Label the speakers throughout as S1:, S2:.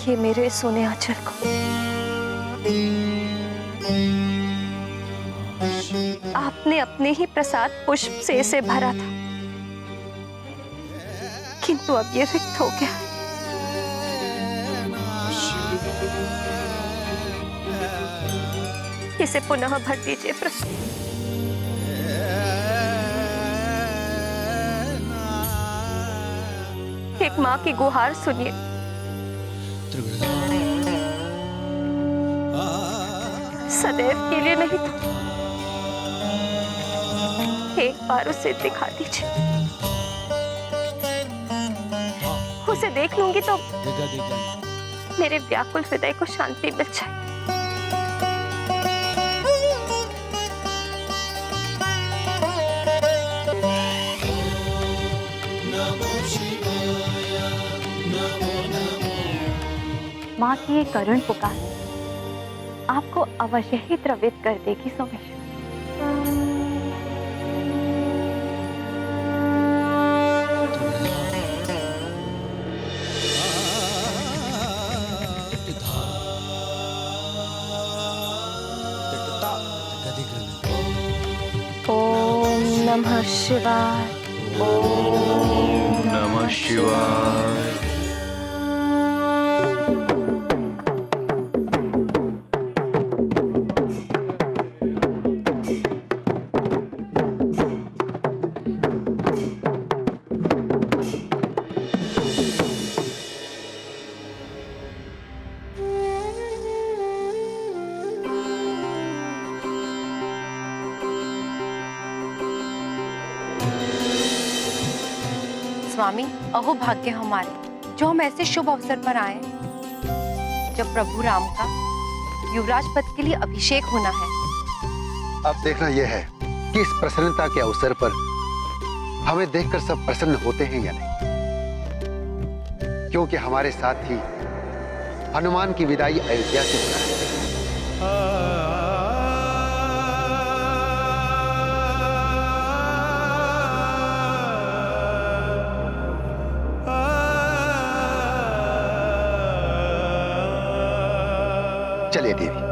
S1: देखिए मेरे सोने आंचल को। आपने अपने ही प्रसाद पुष्प से इसे भरा था, किंतु अब ये रिक्त हो गया। इसे पुनः भर दीजिए प्रभु। एक माँ की गुहार सुनिए। सदैव के लिए नहीं तो एक बार उसे दिखा दीजिए। उसे देख लूंगी तो मेरे व्याकुल हृदय को शांति मिल जाए। माँ की ये करुण पुकार आपको अवश्य ही द्रवित कर देगी सोमेश्वर। ओम नमः शिवाय।
S2: ओम नमः शिवाय।
S3: स्वामी, अहो भाग्य हमारे जो हम ऐसे शुभ अवसर पर आए जब प्रभु राम का युवराज पद के लिए अभिषेक होना है।
S4: अब देखना यह है कि इस प्रसन्नता के अवसर पर हमें देखकर सब प्रसन्न होते हैं या नहीं, क्योंकि हमारे साथ ही हनुमान की विदाई अयोध्या से होना है। चलिए देवी।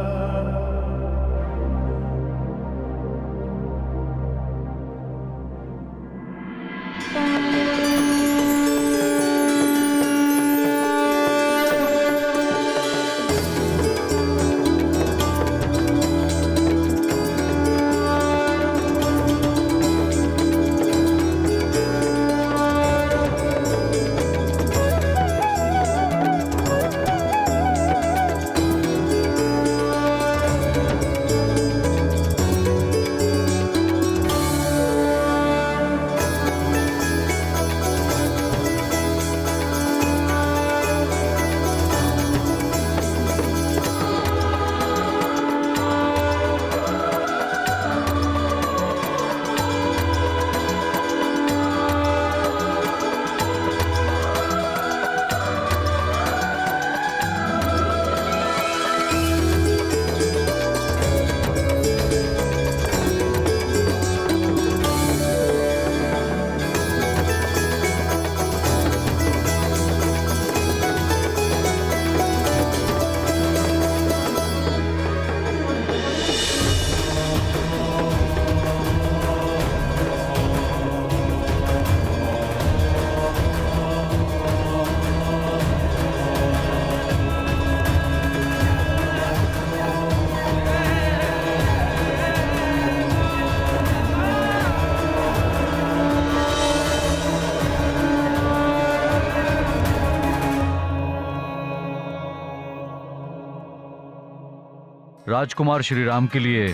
S2: राजकुमार श्री राम के लिए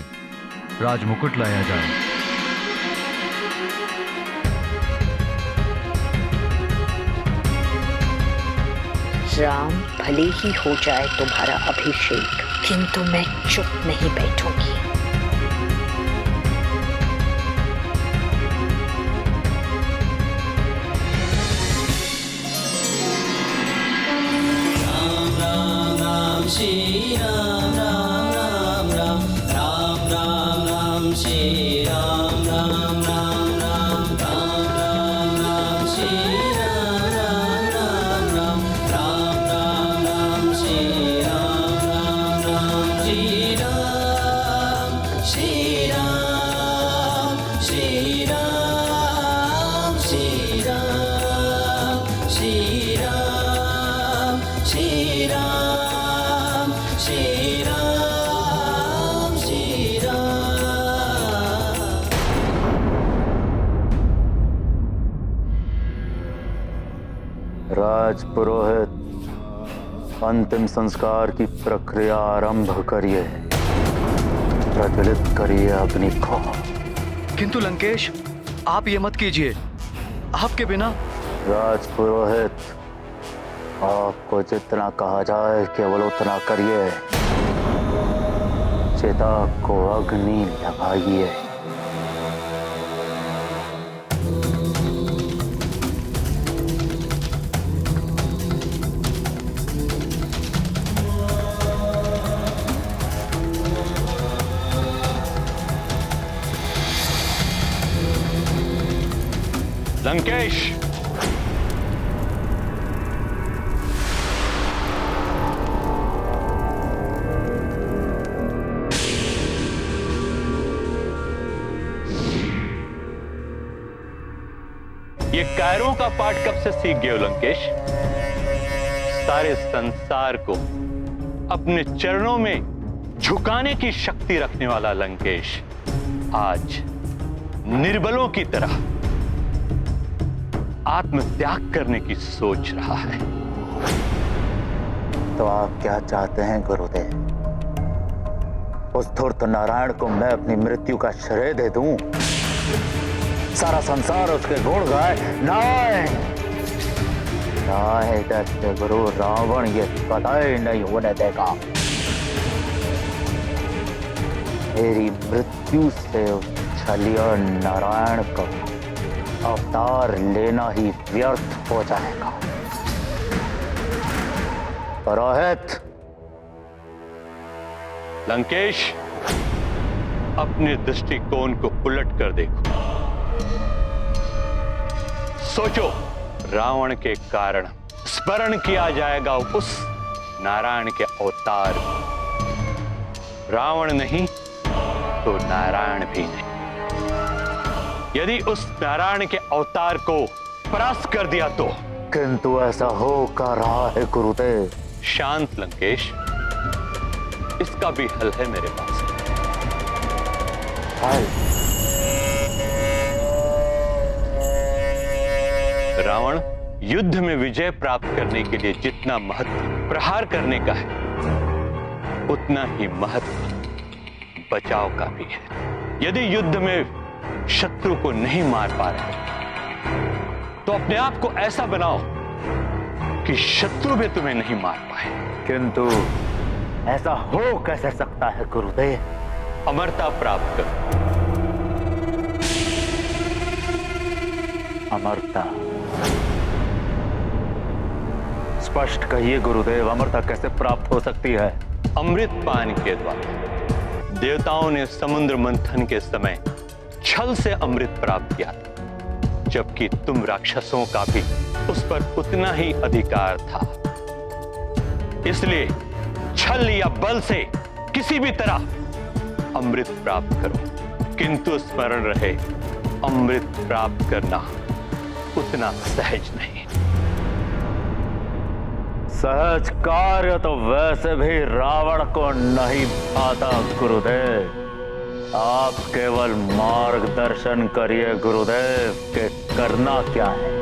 S2: राजमुकुट लाया जाए।
S5: राम भले ही हो जाए तुम्हारा अभिषेक, किंतु मैं चुप नहीं बैठूंगी।
S6: राम राम राम श्री राम राम राम राम राम राम राम श्री राम राम राम राम राम राम राम श्री राम राम राम राम राम राम राम श्री राम राम राम श्री राम श्री राम श्री राम श्री राम श्री राम श्री राम श्री राम श्री राम।
S7: राजपुरोहित, अंतिम संस्कार की प्रक्रिया आरंभ करिए। प्रज्वलित करिए अग्नि को।
S2: किंतु लंकेश, आप ये मत कीजिए। आपके बिना।
S7: राजपुरोहित, आपको जितना कहा जाए केवल उतना करिए। चिता को अग्नि लगाइए।
S8: लंकेश, ये कायरों का पाठ कब से सीख गए हो लंकेश? सारे संसार को अपने चरणों में झुकाने की शक्ति रखने वाला लंकेश आज निर्बलों की तरह आत्मत्याग करने की सोच रहा है।
S7: तो आप क्या चाहते हैं गुरुदेव? उस धूर्त नारायण को मैं अपनी मृत्यु का श्रेय दे दूं? सारा संसार उसके गुण गाए? नहीं दैत्य गुरु रावण ये कदाई नहीं होने देगा। मेरी मृत्यु से उस छलिया नारायण को अवतार लेना ही व्यर्थ हो जाएगा। पुरोहित।
S8: लंकेश, अपने दृष्टिकोण को उलट कर देखो। सोचो, रावण के कारण स्मरण किया जाएगा उस नारायण के अवतार। रावण नहीं तो नारायण भी नहीं। यदि उस नारायण के अवतार को परास्त कर दिया तो?
S7: किंतु ऐसा हो का रहा है गुरुदेव।
S8: शांत लंकेश, इसका भी हल है मेरे पास।
S7: हल?
S8: रावण युद्ध में विजय प्राप्त करने के लिए जितना महत्व प्रहार करने का है, उतना ही महत्व बचाव का भी है। यदि युद्ध में शत्रु को नहीं मार पा रहे तो अपने आप को ऐसा बनाओ कि शत्रु भी तुम्हें नहीं मार पाए।
S7: किंतु ऐसा हो कैसे सकता है गुरुदेव?
S8: अमरता प्राप्त करो।
S7: अमरता? स्पष्ट कहिए गुरुदेव, अमरता कैसे प्राप्त हो सकती है?
S8: अमृत पान के द्वारा। देवताओं ने समुद्र मंथन के समय छल से अमृत प्राप्त किया था, जबकि तुम राक्षसों का भी उस पर उतना ही अधिकार था। इसलिए छल या बल से किसी भी तरह अमृत प्राप्त करो, किंतु स्मरण रहे, अमृत प्राप्त करना उतना सहज नहीं।
S7: सहज कार्य तो वैसे भी रावण को नहीं आता गुरुदेव। आप केवल मार्गदर्शन करिए गुरुदेव कि करना क्या है।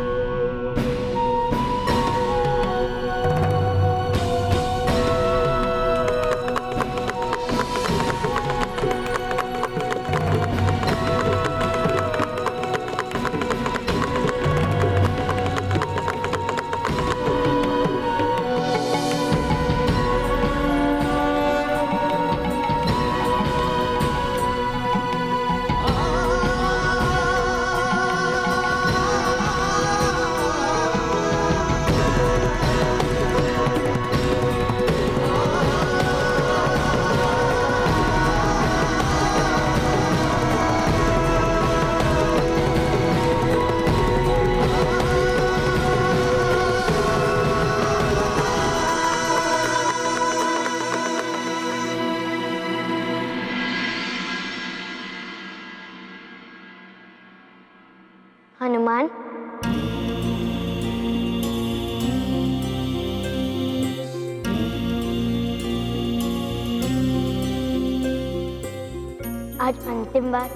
S9: आज अंतिम बार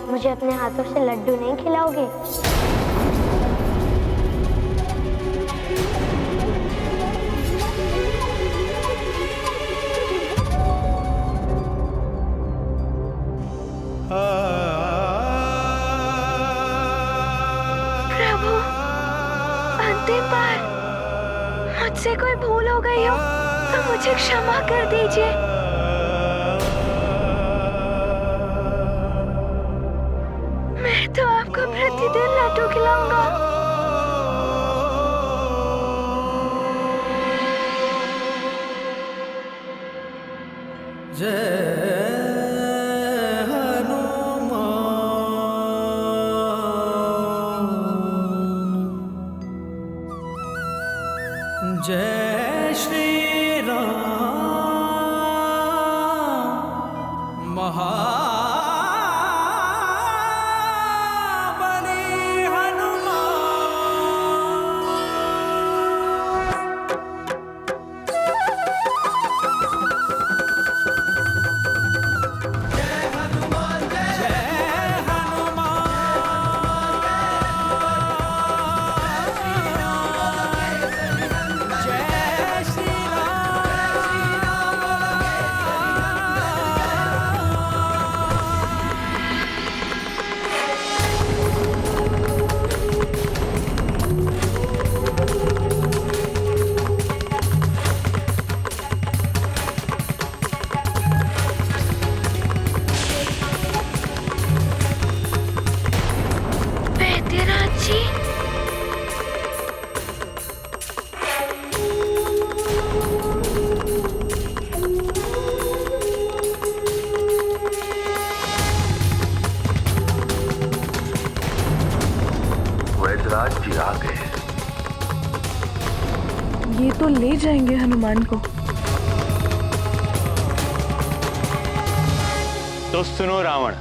S9: मुझे अपने हाथों से लड्डू नहीं खिलाओगे?
S10: प्रभु, अंतिम बार मुझसे कोई भूल हो गई हो तो मुझे क्षमा कर दीजिए। मैं तो आपको प्रतिदिन लड्डू खिलाऊंगा।
S6: जय श्री राम महाबली हनुमान। जय हनुमान जय हनुमान।
S10: वैद्यनाथ जी,
S4: वैद्यराज जी आ गए।
S11: ये तो ले जाएंगे हनुमान को।
S8: तो सुनो रावण,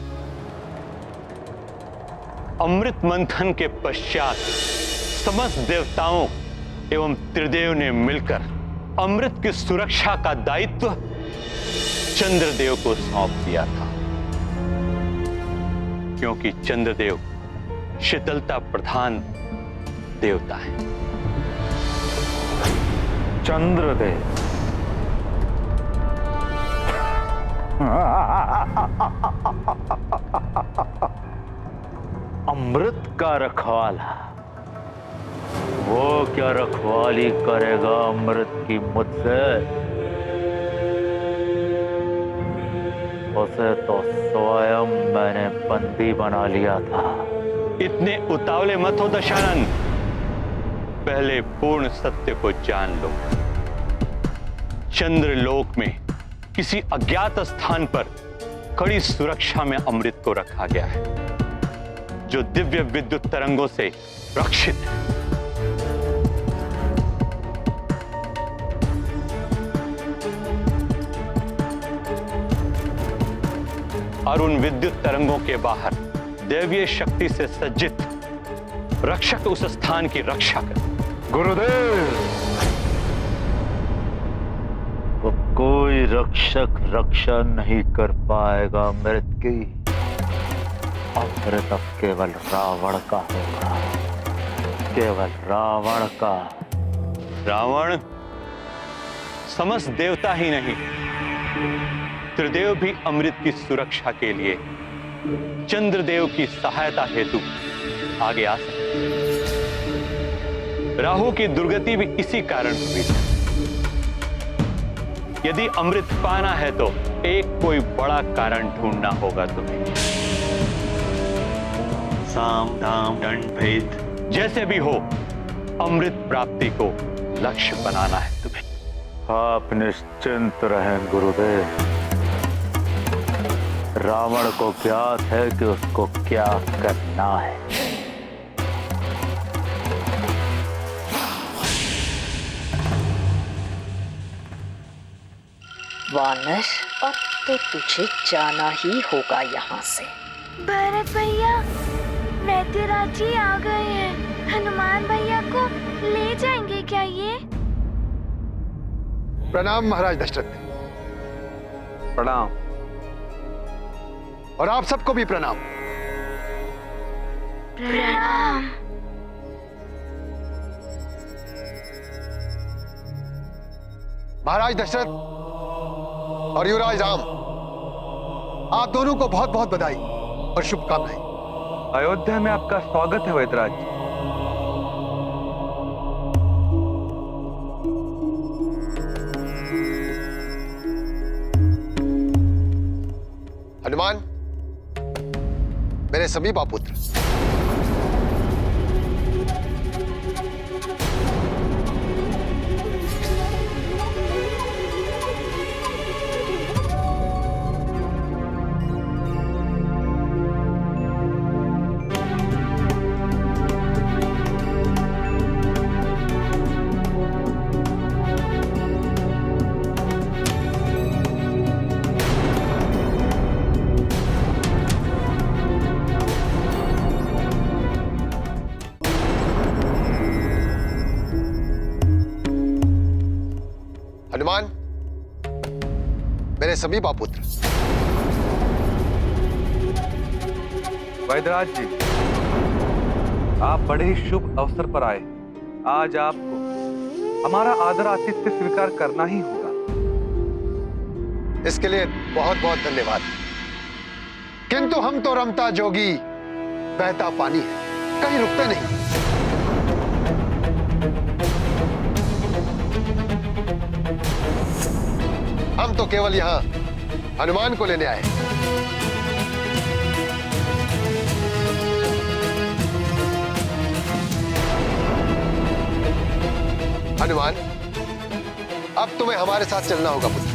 S8: अमृत मंथन के पश्चात समस्त देवताओं एवं त्रिदेव ने मिलकर अमृत की सुरक्षा का दायित्व चंद्रदेव को सौंप दिया था, क्योंकि चंद्रदेव शीतलता प्रधान देवता है।
S7: चंद्रदेव, अमृत का रखवाला, वो क्या रखवाली करेगा अमृत की मुझसे? उसे तो स्वयं मैंने बंदी बना लिया था।
S8: इतने उतावले मत हो दशानन, पहले पूर्ण सत्य को जान लो। चंद्रलोक में किसी अज्ञात स्थान पर कड़ी सुरक्षा में अमृत को रखा गया है, जो दिव्य विद्युत तरंगों से रक्षित है। और उन विद्युत तरंगों के बाहर दैवीय शक्ति से सज्जित रक्षक उस स्थान की रक्षा कर।
S2: गुरुदेव, वो कोई रक्षक रक्षा नहीं कर पाएगा अमृत की। अमृत अब केवल रावण का होगा, केवल रावण का।
S8: रावण समस्त देवता ही नहीं, त्रिदेव भी अमृत की सुरक्षा के लिए चंद्रदेव की सहायता हेतु आगे आ सकते। राहु की दुर्गति भी इसी कारण हुई थी। यदि अमृत पाना है तो एक कोई बड़ा कारण ढूंढना होगा तुम्हें। साम दाम दंड भेद जैसे भी हो, अमृत प्राप्ति को लक्ष्य बनाना है तुम्हें।
S2: आप निश्चिंत रहें गुरुदेव। रावण को ज्ञात है कि उसको क्या करना है।
S5: वानर, अब तो तुझे जाना ही होगा यहाँ से।
S10: भरत भैया, वैद्यराज जी आ गए हैं। हनुमान भैया को ले जाएंगे क्या ये?
S4: प्रणाम महाराज दशरथ।
S8: प्रणाम।
S4: और आप सबको भी प्रणाम।
S10: प्रणाम।
S4: महाराज दशरथ और युवराज राम, आप दोनों को बहुत बहुत बधाई और शुभकामनाएं।
S12: अयोध्या में आपका स्वागत है वैदराज जी।
S4: हनुमान, मेरे सभी पुत्र, हनुमान, मेरे सभी पुत्र,
S12: वैदराज जी, आप बड़े ही शुभ अवसर पर आए। आज आपको हमारा आदर आतिथ्य स्वीकार करना ही होगा।
S4: इसके लिए बहुत बहुत धन्यवाद। किंतु हम तो रमता जोगी बहता पानी है, कहीं रुकते नहीं। हम तो केवल यहां हनुमान को लेने आए। हनुमान, अब तुम्हें हमारे साथ चलना होगा पुत्र।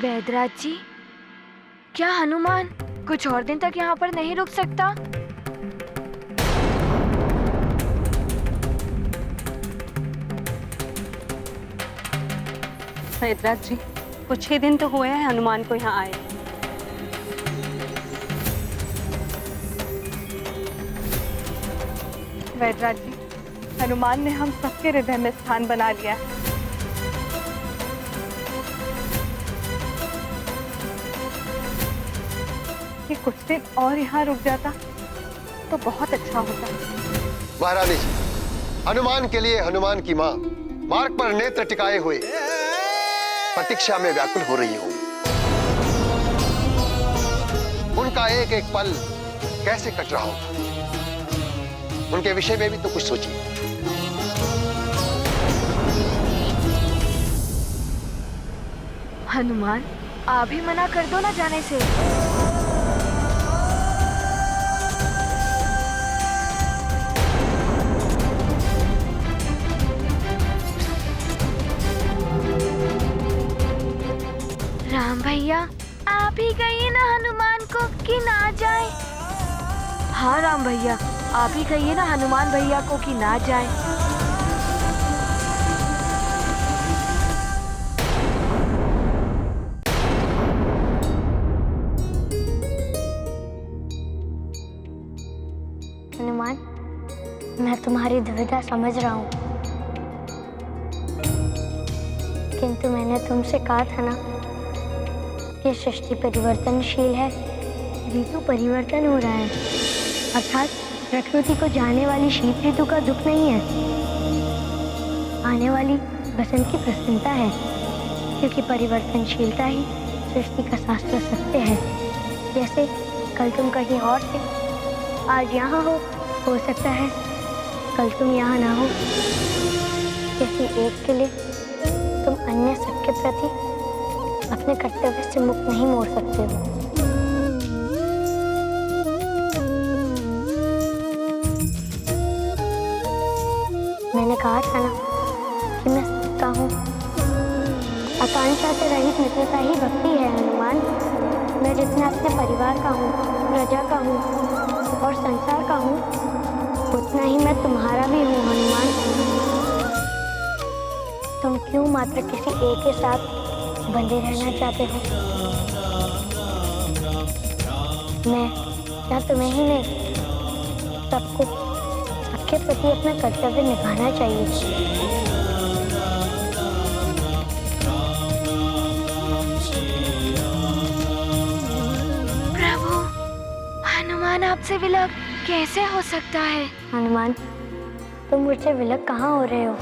S10: वैदराज जी, क्या हनुमान कुछ और दिन तक यहाँ पर नहीं रुक सकता?
S1: वैदराज जी, कुछ ही दिन तो हुए हैं हनुमान को यहाँ आए। वैदराज जी, हनुमान ने हम सबके हृदय में स्थान बना लिया है। कि कुछ दिन और यहाँ रुक जाता तो बहुत अच्छा होता।
S4: महारानी जी, हनुमान के लिए हनुमान की माँ मार्ग पर नेत्र टिकाए हुए प्रतीक्षा में व्याकुल हो रही होगी। उनका एक एक पल कैसे कट रहा होगा, उनके विषय में भी तो कुछ सोचिए।
S10: हनुमान, आप भी मना कर दो ना जाने से। राम भैया, आप ही कहिए ना हनुमान को कि ना जाए। हाँ राम भैया, आप ही कहिए ना हनुमान भैया को कि ना जाए।
S9: हनुमान, मैं तुम्हारी दुविधा समझ रहा हूँ, किंतु मैंने तुमसे कहा था ना कि सृष्टि परिवर्तनशील है, ऋतु परिवर्तन हो रहा है, अर्थात प्रकृति को जाने वाली शीत ऋतु का दुख नहीं है, आने वाली बसंत की प्रसन्नता है, क्योंकि परिवर्तनशीलता ही सृष्टि का शास्त्र सत्य है। जैसे कल तुम कहीं और थे, आज यहाँ हो सकता है कल तुम यहाँ ना हो। किसी एक के लिए तुम अन्य सबके प्रति अपने कर्तव्य से मुख नहीं मोड़ सकते हो। मैंने कहा था ना कि मैं सबका हूँ। आकांक्षा से रहित मित्रता ही भक्ति है हनुमान। मैं जितना अपने परिवार का हूँ, प्रजा का हूँ और संसार का हूँ, उतना ही मैं तुम्हारा भी हूँ हनुमान। तुम क्यों मात्र किसी एक के साथ बंधे रहना चाहते हो? मैं क्या तुम्हें ही नहीं, सबको सबके प्रति अपना कर्तव्य निभाना चाहिए।
S10: प्रभु, हनुमान आपसे विलग कैसे हो सकता है?
S9: हनुमान, तुम मुझसे विलग कहाँ हो रहे हो?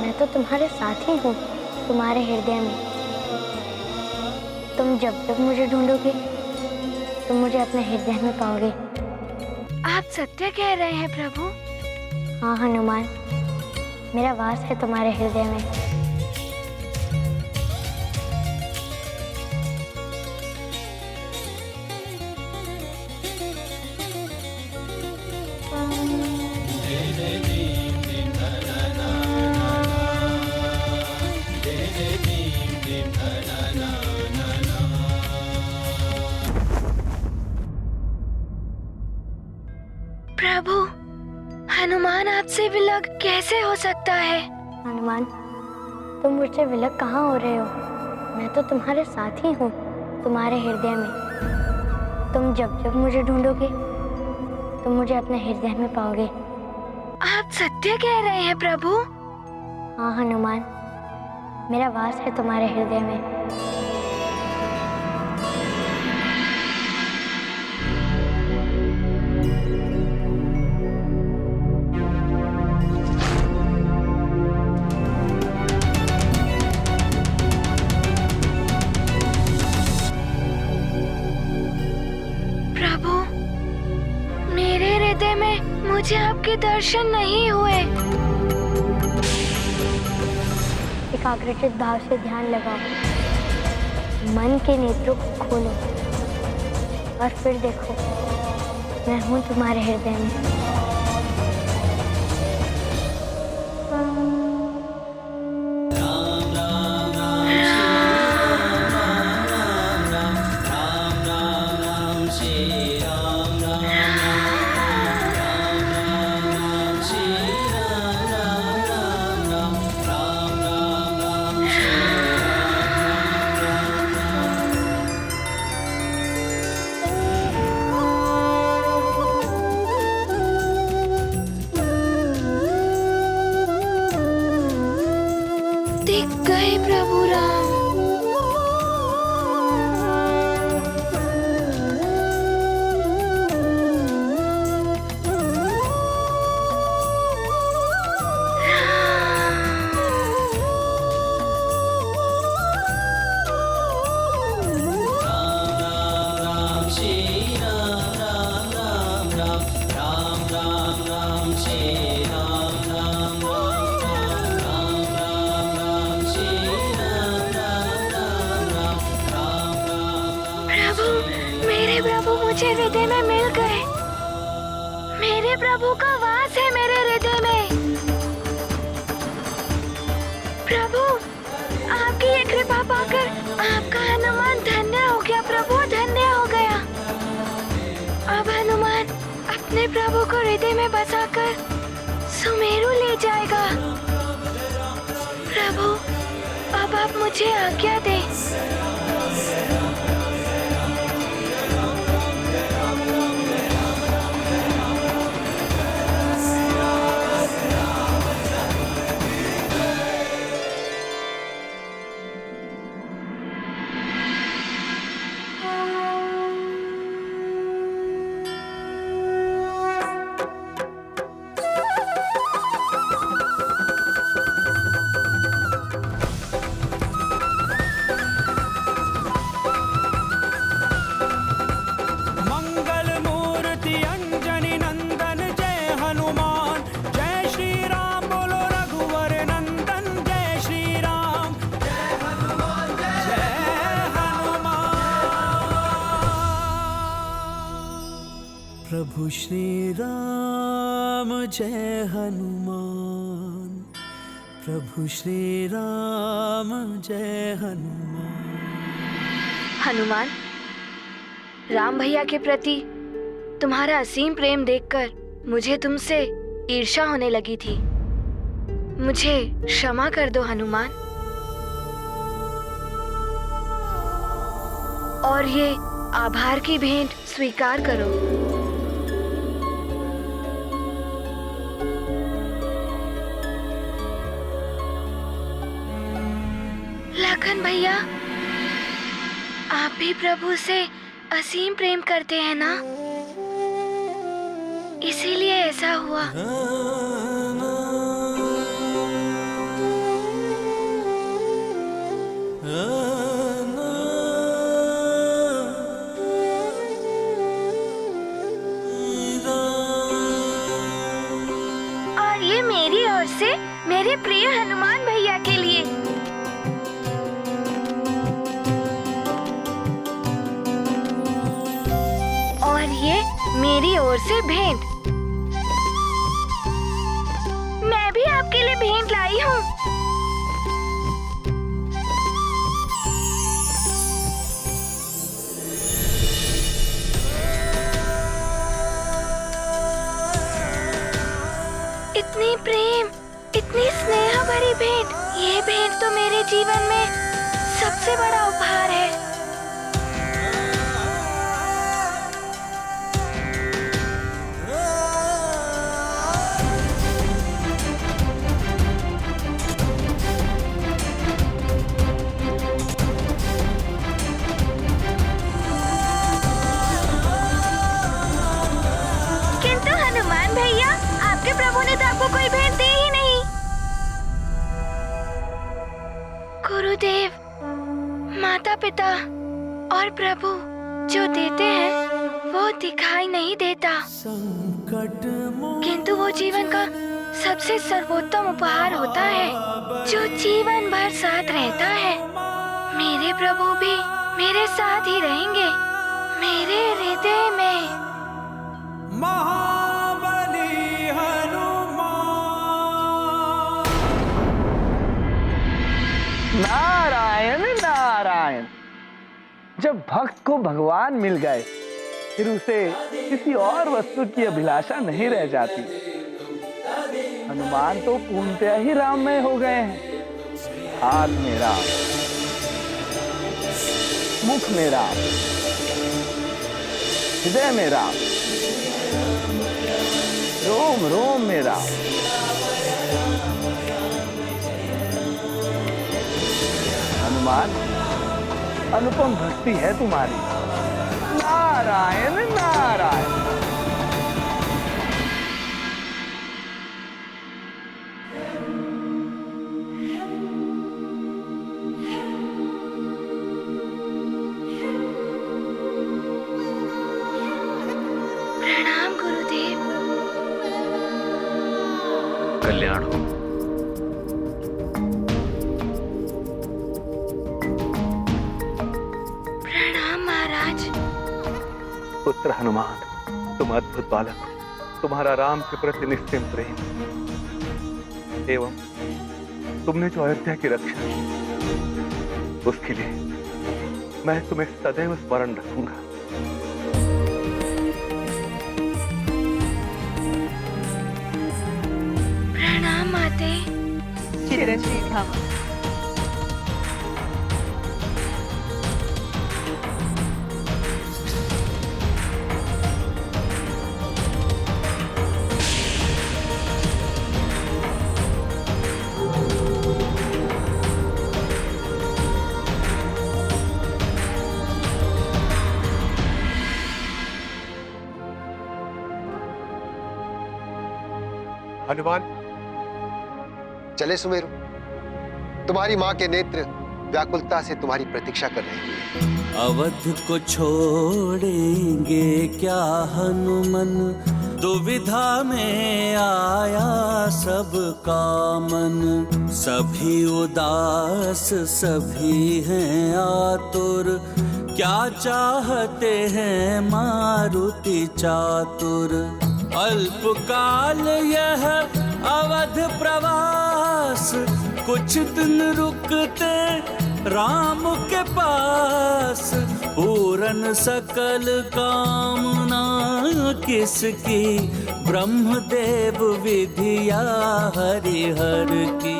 S9: मैं तो तुम्हारे साथ ही हूँ, तुम्हारे हृदय में। तुम जब जब मुझे ढूंढोगे, तुम मुझे अपने हृदय में पाओगे।
S10: आप सत्य कह रहे हैं प्रभु?
S9: हाँ हनुमान, मेरा वास है तुम्हारे हृदय में।
S10: प्रभु, हनुमान आपसे विलग कैसे हो सकता है?
S9: हनुमान, तुम मुझसे विलग कहाँ हो रहे हो? मैं तो तुम्हारे साथ ही हूँ, तुम्हारे हृदय में। तुम जब जब मुझे ढूंढोगे, तुम मुझे अपने हृदय में पाओगे।
S10: आप सत्य कह रहे हैं प्रभु?
S9: हाँ हनुमान, मेरा वास है तुम्हारे हृदय में।
S10: मुझे आपके दर्शन नहीं हुए।
S9: एकाग्रचित भाव से ध्यान लगाओ, मन के नेत्रों को खोलो और फिर देखो, मैं हूँ तुम्हारे हृदय में।
S10: दिख गए प्रभु राम। मेरे प्रभु मुझे हृदय में मिल गए। मेरे प्रभु का वास है मेरे हृदय में। प्रभु, आपकी ये कृपा पाकर आपका हनुमान धन्य हो गया। प्रभु धन्य हो गया। अब हनुमान अपने प्रभु को हृदय में बसाकर सुमेरु ले जाएगा। प्रभु, अब आप मुझे आज्ञा दें।
S6: जय हनुमान, प्रभु श्री राम जय हनुमान।
S10: हनुमान, राम भैया के प्रति तुम्हारा असीम प्रेम देखकर मुझे तुमसे ईर्ष्या होने लगी थी। मुझे क्षमा कर दो हनुमान, और ये आभार की भेंट स्वीकार करो। लखन भैया, आप भी प्रभु से असीम प्रेम करते हैं ना, इसीलिए ऐसा हुआ। और ये मेरी ओर से मेरे प्रिय हनुमान भैया के लिए। और ये मेरी ओर से भेंट। मैं भी आपके लिए भेंट लाई हूँ। इतनी प्रेम, इतनी स्नेह भरी भेंट, ये भेंट तो मेरे जीवन में सबसे बड़ा उपहार है। किंतु हनुमान भैया, आपके प्रभु ने तो आपको कोई भेंट दी ही नहीं। गुरुदेव, माता पिता और प्रभु जो देते हैं वो दिखाई नहीं देता, किंतु वो जीवन का सबसे सर्वोत्तम उपहार होता है जो जीवन भर साथ रहता है। मेरे प्रभु भी मेरे साथ ही रहेंगे, मेरे हृदय में।
S6: महाबली हनुमान।
S13: नारायण नारायण। जब भक्त को भगवान मिल गए फिर उसे किसी और वस्तु की अभिलाषा नहीं रह जाती। हनुमान तो पूर्णतया ही राममय हो गए हैं। हाथ में राम, मुख में राम, हृदय में राम, रोम रोम में राम। हनुमान, अनुपम भक्ति है तुम्हारी। नारायण नारायण।
S10: प्रणाम गुरुदेव।
S2: कल्याण हो।
S10: प्रणाम महाराज।
S12: पुत्र हनुमान, तुम अद्भुत बालक हो। तुम्हारा राम के प्रति निश्चिम प्रेम एवं तुमने जो अयोध्या की रक्षा की, उसके लिए मैं तुम्हें सदैव स्मरण रखूंगा।
S10: प्रणाम माते।
S11: चिरंजीवी भव।
S4: हनुमान, चले सुमेरु। तुम्हारी माँ के नेत्र व्याकुलता से तुम्हारी प्रतीक्षा कर रहे हैं।
S6: अवध को छोड़ेंगे क्या हनुमन, दुविधा में आया सबका मन। सभी उदास सभी हैं आतुर, क्या चाहते हैं मारुति चातुर। अल्पकाल यह अवध प्रवास, कुछ दिन रुकते राम के पास। पूरन सकल कामना किसकी, ब्रह्मदेव विधिया हरिहर की।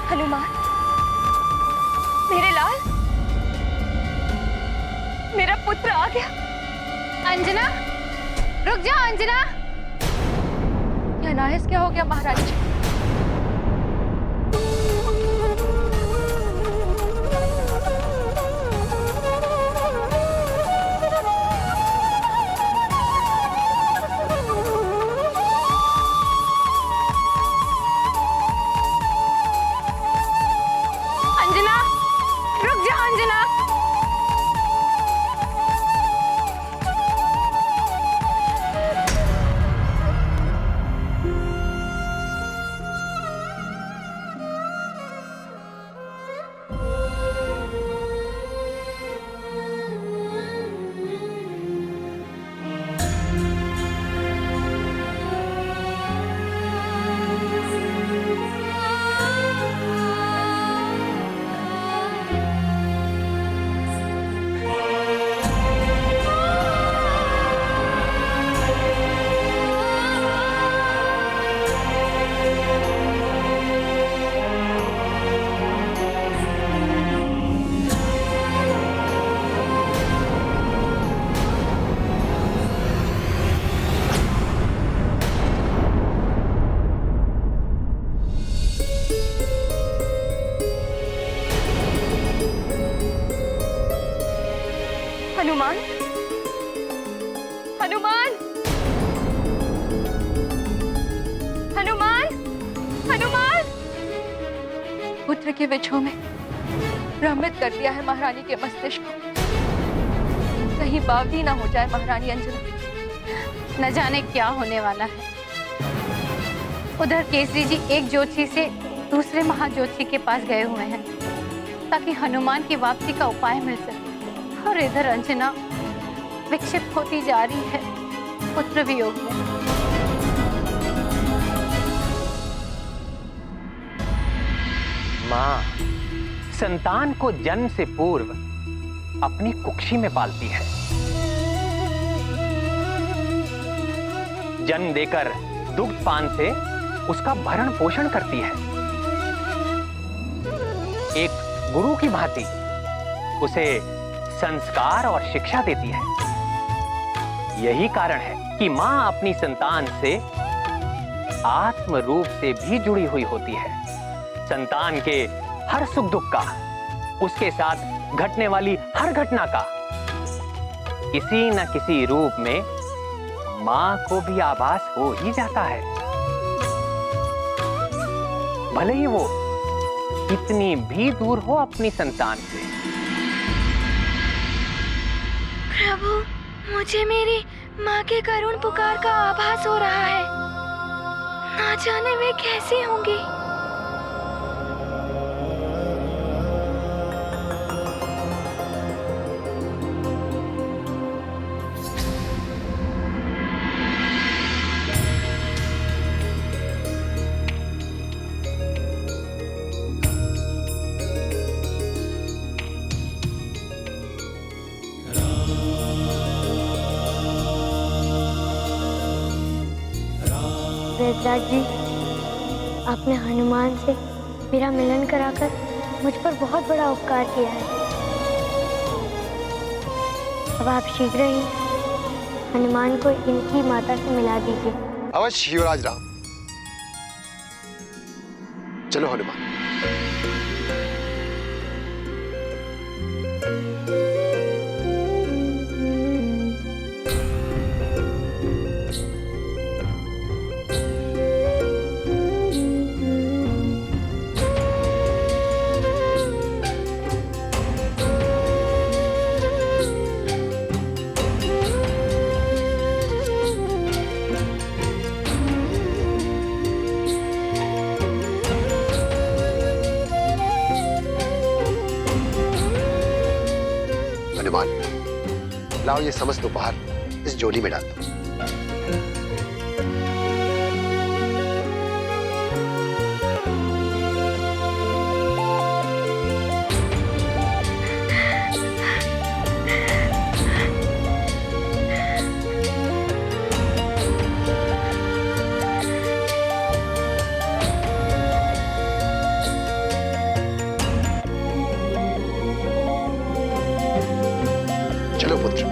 S10: हनुमान, मेरे लाल, मेरा पुत्र आ गया।
S3: अंजना, रुक जाओ अंजना। क्या अनायास क्या हो गया महारानी जी?
S10: अंजना, रुक जा अंजना। हनुमान, हनुमान, हनुमान, हनुमान।
S3: पुत्र के विछोह में भ्रमित कर दिया है महारानी के मस्तिष्क को। कहीं बावली ना हो जाए महारानी अंजना।
S14: न जाने क्या होने वाला है। उधर केसरी जी एक ज्योतिषी से दूसरे महाज्योतिषी के पास गए हुए हैं ताकि हनुमान की वापसी का उपाय मिल सके, और इधर अंजना विक्षिप्त होती जा रही है पुत्र वियोग में।
S15: माँ संतान को जन्म से पूर्व अपनी कुक्षी में पालती है। जन्म देकर दुग्ध पान से उसका भरण पोषण करती है। एक गुरु की भांति उसे संस्कार और शिक्षा देती है। यही कारण है कि मां अपनी संतान से आत्म रूप से भी जुड़ी हुई होती है। संतान के हर सुख दुख का, उसके साथ घटने वाली हर घटना का किसी न किसी रूप में मां को भी आभास हो ही जाता है, भले ही वो कितनी भी दूर हो अपनी संतान से।
S10: प्रभु, मुझे मेरी माँ के करुण पुकार का आभास हो रहा है। ना जाने वे कैसी होंगी।
S9: वेदराज जी, आपने हनुमान से मेरा मिलन कराकर मुझ पर बहुत बड़ा उपकार किया है। अब आप शीघ्र ही हनुमान को इनकी माता से मिला दीजिए।
S4: अवश्य युवराज राम। चलो हनुमान। लाओ ये समस्त उपहार इस झोली में डाल दो। चलो पुत्र।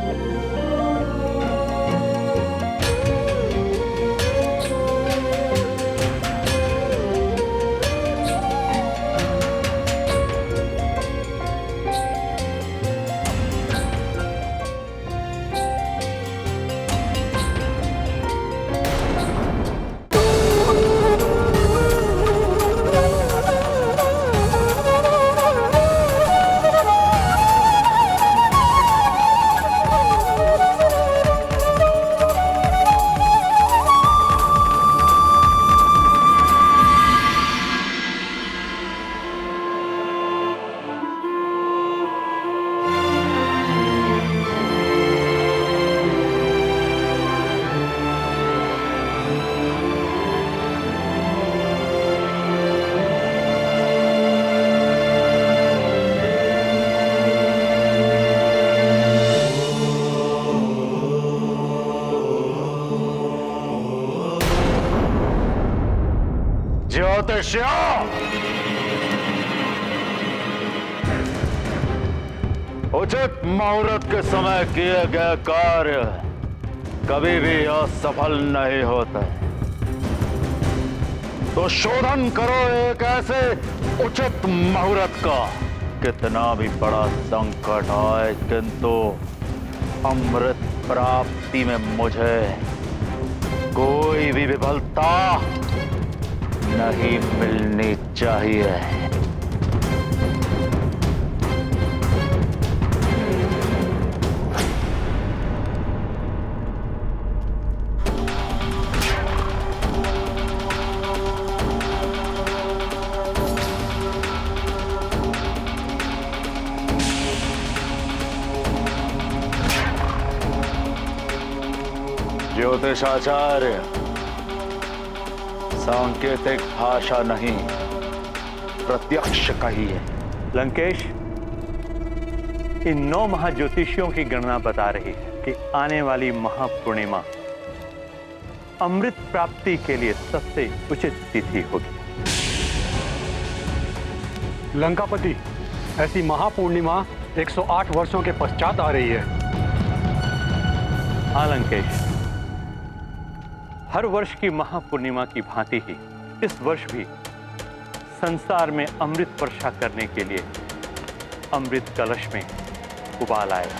S7: ज्योतिषिया, उचित मुहूर्त के समय किए गए कार्य कभी भी असफल नहीं होते। तो शोधन करो एक ऐसे उचित मुहूर्त का, कितना भी बड़ा संकट आए किंतु अमृत प्राप्ति में मुझे कोई भी विफलता नहीं मिलनी चाहिए। ज्योतिषाचार्य, सांकेतिक भाषा नहीं, प्रत्यक्ष कहिए।
S8: लंकेश, इन 9 महाज्योतिषियों की गणना बता रही है कि आने वाली महापूर्णिमा अमृत प्राप्ति के लिए सबसे उचित तिथि होगी।
S16: लंकापति, ऐसी महापूर्णिमा 108 वर्षों के पश्चात आ रही है।
S8: हाँ लंकेश, हर वर्ष की महापूर्णिमा की भांति ही इस वर्ष भी संसार में अमृत वर्षा करने के लिए अमृत कलश में उबाल आएगा,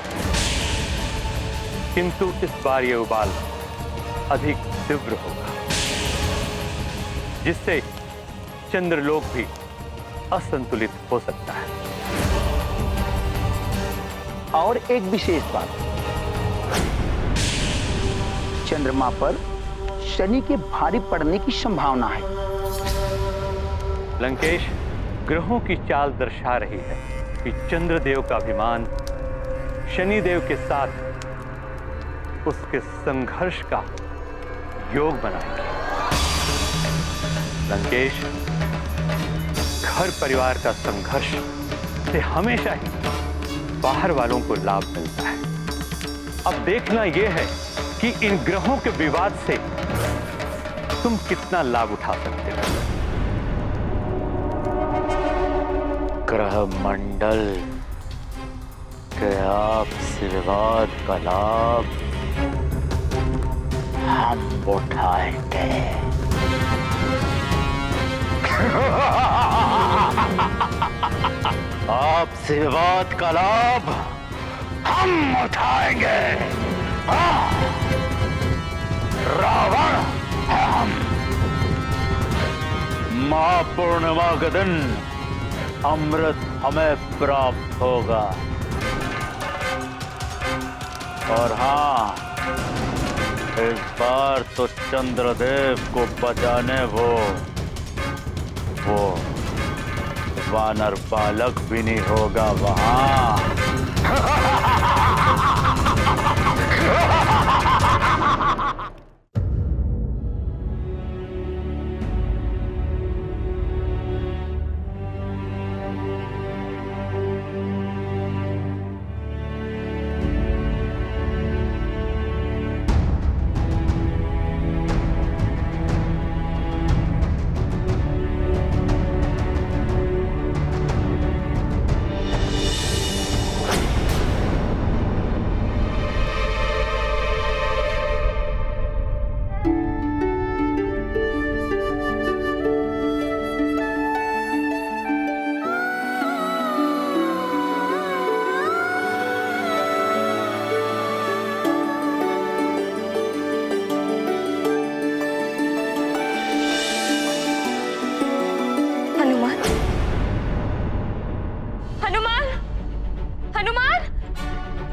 S8: किंतु इस बार यह उबाल अधिक तीव्र होगा, जिससे चंद्रलोक भी असंतुलित हो सकता है।
S13: और एक विशेष बात, चंद्रमा पर शनि के भारी पड़ने की संभावना है।
S8: लंकेश, ग्रहों की चाल दर्शा रही है कि चंद्रदेव का अभिमान शनिदेव के साथ उसके संघर्ष का योग बनाएंगे। लंकेश, घर परिवार का संघर्ष से हमेशा ही बाहर वालों को लाभ मिलता है। अब देखना यह है कि इन ग्रहों के विवाद से तुम कितना लाभ उठा सकते हो।
S7: ग्रह मंडल के आपसी विवाद का लाभ हम उठाएंगे। आपसी विवाद का लाभ हम उठाएंगे। रावण हम। महापूर्णिमा के दिन अमृत हमें प्राप्त होगा। और हाँ, इस बार तो चंद्रदेव को बचाने वो वानर बालक भी नहीं होगा वहां।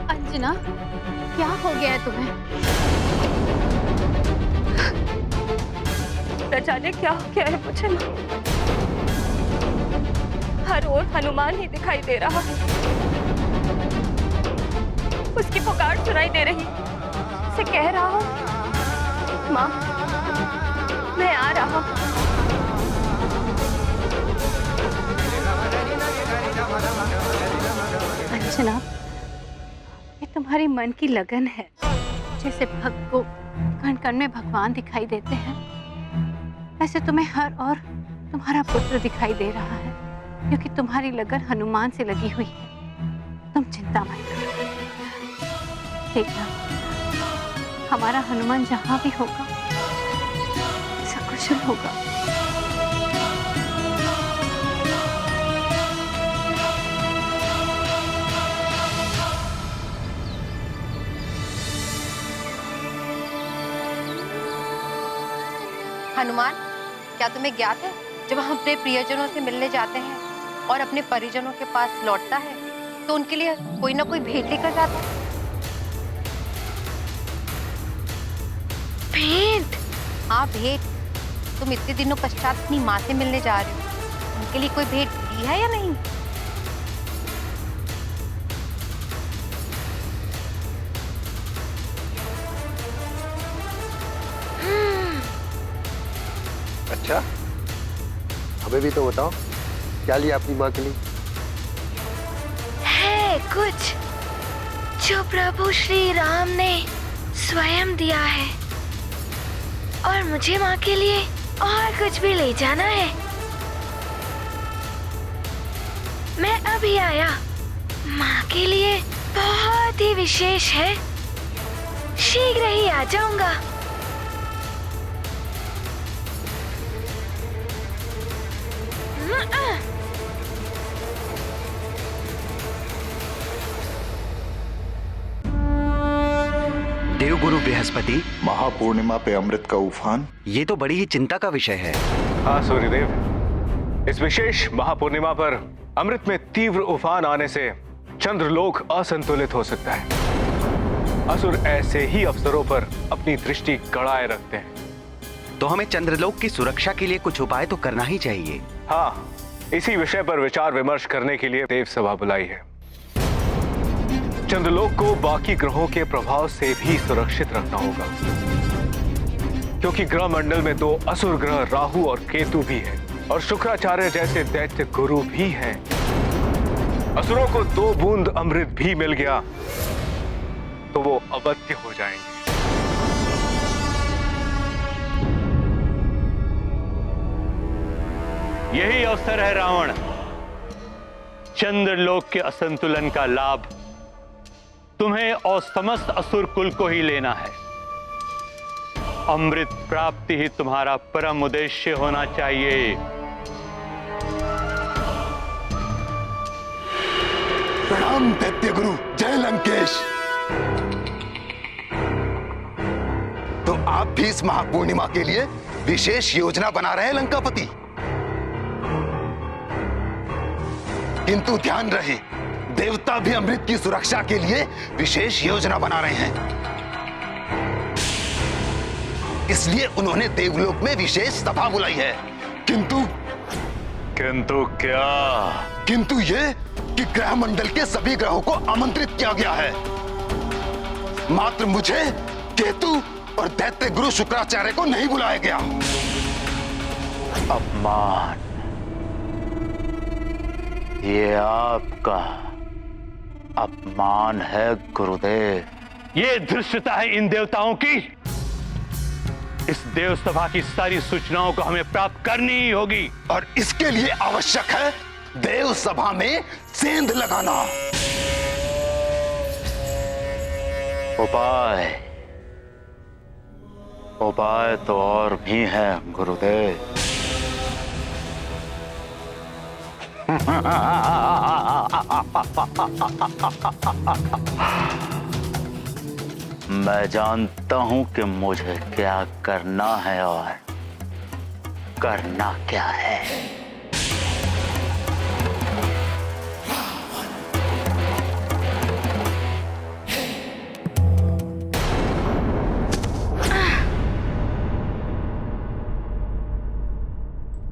S14: अंजना, क्या हो गया है तुम्हें?
S3: न जाने क्या हो गया है मुझे माँ। हर ओर हनुमान ही दिखाई दे रहा है। उसकी पुकार सुनाई दे रही। उसे कह रहा हूँ, माँ मैं आ रहा हूँ।
S14: अंजना, ये तुम्हारी मन की लगन है। जैसे भक्त को कण कण में भगवान दिखाई देते हैं, ऐसे तुम्हें हर और तुम्हारा पुत्र दिखाई दे रहा है, क्योंकि तुम्हारी लगन हनुमान से लगी हुई है। तुम चिंता मत करो। देखना, हमारा हनुमान जहां भी होगा सकुशल होगा।
S17: हनुमान, क्या तुम्हें ज्ञात है, जब हम अपने प्रियजनों से मिलने जाते हैं और अपने परिजनों के पास लौटता है तो उनके लिए कोई ना कोई भेंट लेकर जाता है?
S10: भेंट?
S17: हाँ भेंट। तुम इतने दिनों पश्चात अपनी माँ से मिलने जा रहे हो, उनके लिए कोई भेंट दी है या नहीं?
S4: अच्छा, हमें भी तो बताओ, क्या लिया अपनी माँ के लिए?
S10: है कुछ जो प्रभु श्री राम ने स्वयं दिया है, और मुझे माँ के लिए और कुछ भी ले जाना है। मैं अभी आया। माँ के लिए बहुत ही विशेष है, शीघ्र ही आ जाऊंगा।
S18: देवगुरु बृहस्पति,
S19: महापूर्णिमा पे अमृत का उफान,
S18: ये तो बड़ी ही चिंता का विषय है।
S8: हाँ सूर्यदेव, इस विशेष महापूर्णिमा पर अमृत में तीव्र उफान आने से चंद्रलोक असंतुलित हो सकता है। असुर ऐसे ही अवसरों पर अपनी दृष्टि गड़ाए रखते हैं।
S18: तो हमें चंद्रलोक की सुरक्षा के लिए कुछ उपाय तो करना ही चाहिए।
S8: हाँ, इसी विषय पर विचार विमर्श करने के लिए देव सभा बुलाई है। चंद्रलोक को बाकी ग्रहों के प्रभाव से भी सुरक्षित रखना होगा, क्योंकि ग्रह मंडल में 2 असुर ग्रह राहु और केतु भी हैं, और शुक्राचार्य जैसे दैत्य गुरु भी हैं। असुरों को 2 बूंद अमृत भी मिल गया तो वो अवध्य हो जाएंगे।
S7: यही अवसर है रावण, चंद्रलोक के असंतुलन का लाभ तुम्हें और समस्त असुर कुल को ही लेना है। अमृत प्राप्ति ही तुम्हारा परम उद्देश्य होना चाहिए।
S19: प्रणाम दैत्य गुरु, जय लंकेश। तो आप भी इस महापूर्णिमा के लिए विशेष योजना बना रहे हैं लंकापति, किंतु ध्यान रहे, देवता भी अमृत की सुरक्षा के लिए विशेष योजना बना रहे हैं। इसलिए उन्होंने देवलोक में विशेष सभा बुलाई है। किंतु
S7: क्या?
S19: किंतु ये कि ग्रह मंडल के सभी ग्रहों को आमंत्रित किया गया है। मात्र मुझे, केतु और दैत्य गुरु शुक्राचार्य को नहीं बुलाया गया।
S2: अपमान, ये आपका अपमान है गुरुदेव।
S8: ये धृष्टता है इन देवताओं की। इस देव सभा की सारी सूचनाओं को हमें प्राप्त करनी ही होगी,
S19: और इसके लिए आवश्यक है देव सभा में सेंध लगाना।
S2: उपाय तो और भी हैं गुरुदेव। मैं जानता हूं कि मुझे क्या करना है और करना क्या है।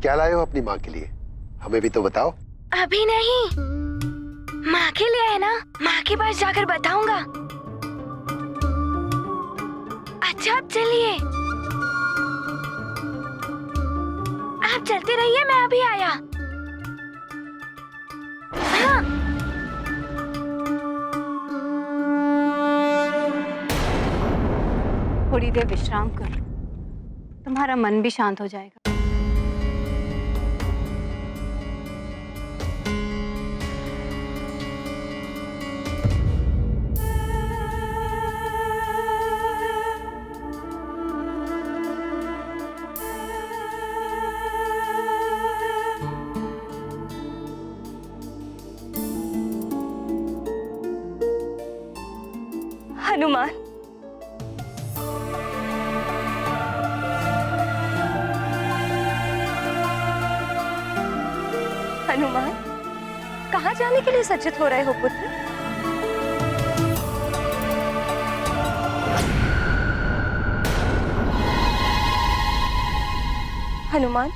S4: क्या लाए हो अपनी माँ के लिए? हमें भी तो बताओ।
S10: अभी नहीं, माँ के लिए है ना, माँ के पास जाकर बताऊंगा। अच्छा आप चलिए, आप चलते रहिए, मैं अभी आया। हाँ।
S14: थोड़ी देर विश्राम कर, तुम्हारा मन भी शांत हो जाएगा।
S10: हनुमान, हनुमान, कहाँ जाने के लिए सज्जित हो रहे हो पुत्र? हनुमान,